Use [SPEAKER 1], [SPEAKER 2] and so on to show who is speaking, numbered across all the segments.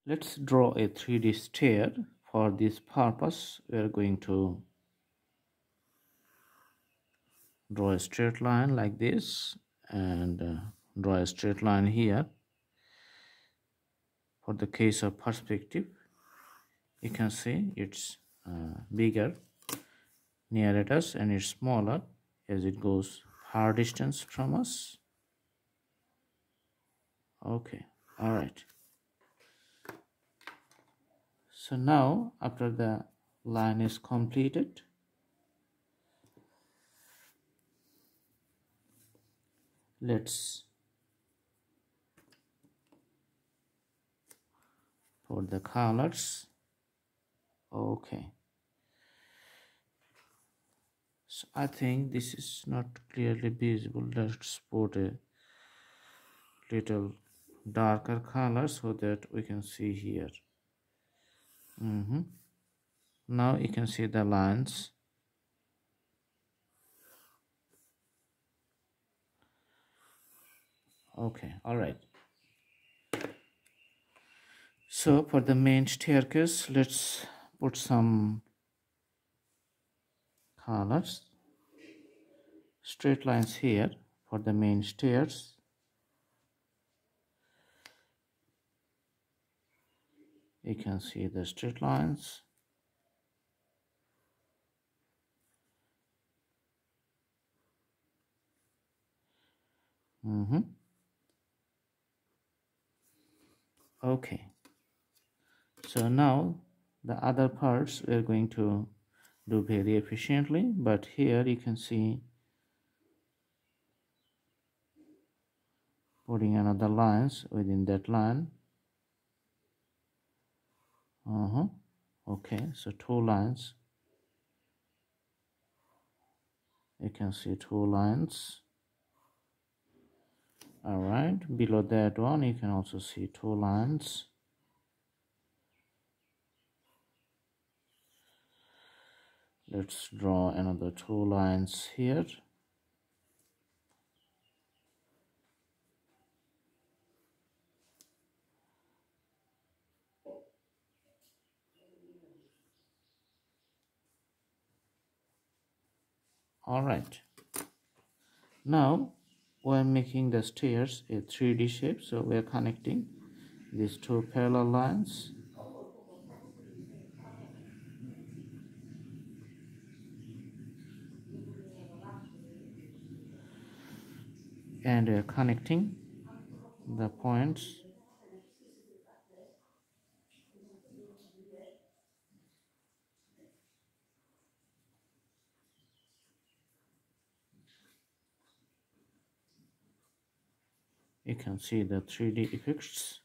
[SPEAKER 1] Let's draw a 3D stair. For this purpose, we are going to draw a straight line like this and draw a straight line here. For the case of perspective, you can see it's bigger near at us and it's smaller as it goes far distance from us. Okay, all right. So now after the line is completed, let's put the colors. Okay, so I think this is not clearly visible. Let's put a little darker color so that we can see here. Now you can see the lines. Okay, all right. So for the main staircase, let's put some colors. Straight lines here for the main stairs. You can see the straight lines. Okay, so now the other parts we're going to do very efficiently, but here you can see putting another lines within that line. Okay, so 2 lines. You can see 2 lines. All right, below that one you can also see 2 lines. Let's draw another 2 lines here. All right, now we're making the stairs a 3D shape, so we're connecting these 2 parallel lines. And connecting the points. You can see the 3D effects.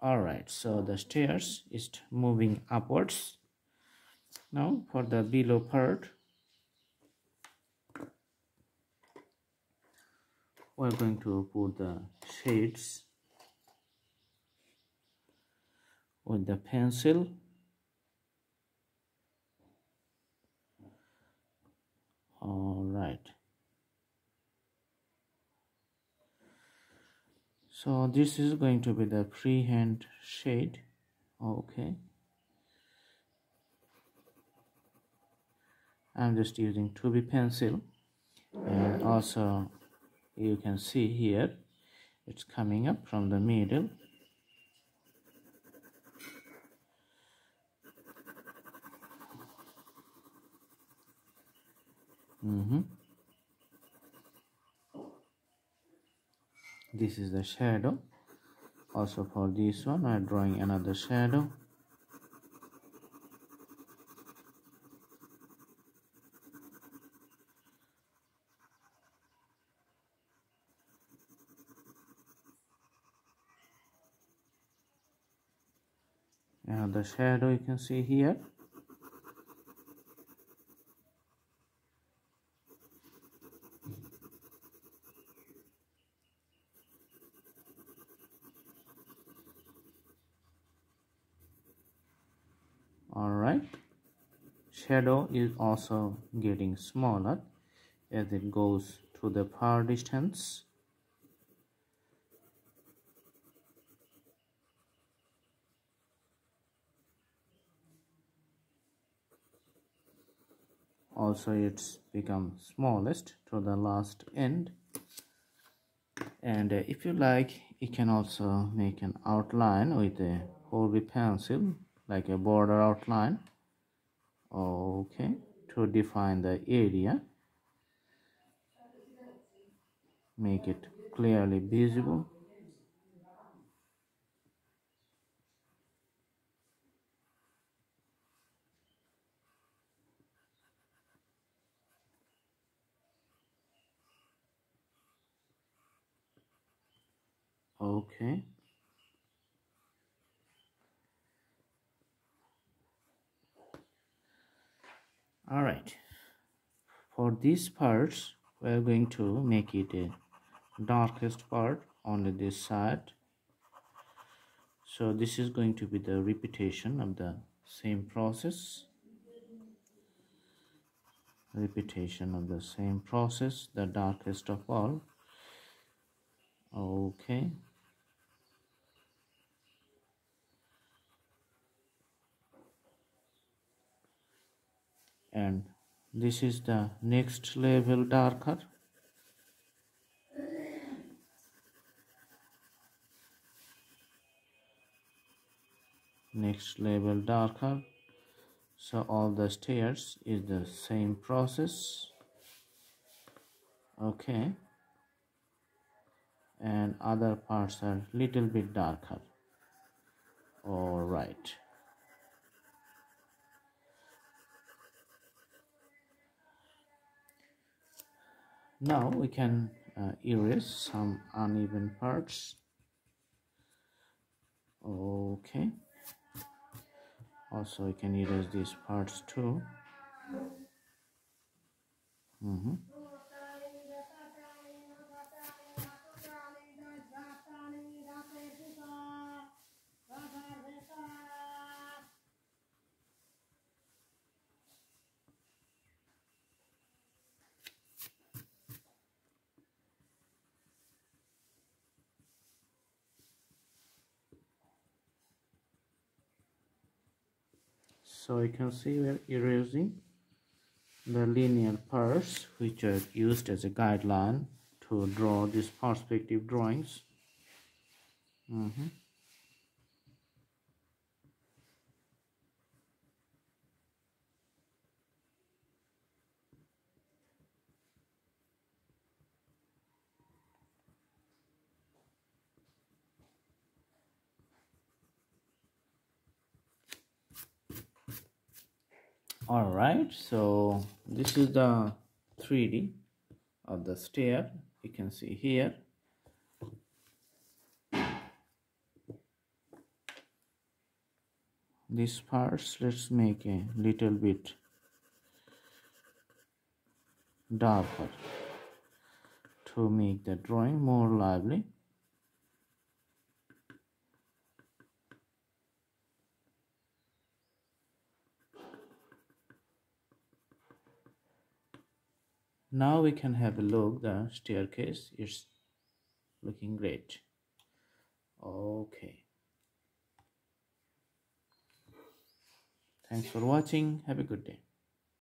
[SPEAKER 1] Alright, so the stairs is moving upwards. Now for the below part, we're going to put the shades with the pencil. Alright, so this is going to be the freehand shade. Okay, I'm just using 2B pencil, and also you can see here it's coming up from the middle. This is the shadow. Also for this one I'm drawing another shadow. Another shadow you can see here. Alright, shadow is also getting smaller as it goes to the far distance. Also it's become smallest to the last end. And if you like, you can also make an outline with a 4B pencil, like a border outline. Okay, to define the area, make it clearly visible. Okay, all right. For these parts, we are going to make it a darkest part on this side. So this is going to be the repetition of the same process. Repetition of the same process, the darkest of all. Okay. And this is the next level darker. Next level darker. So all the stairs is the same process. Okay, and other parts are little bit darker. All right, now we can erase some uneven parts. Okay, also we can erase these parts too. So you can see we're erasing the linear parts which are used as a guideline to draw these perspective drawings. All right, so this is the 3D of the stair. You can see here. These parts, let's make a little bit darker to make the drawing more lively. Now we can have a look. The staircase is looking great. Okay, thanks for watching. Have a good day.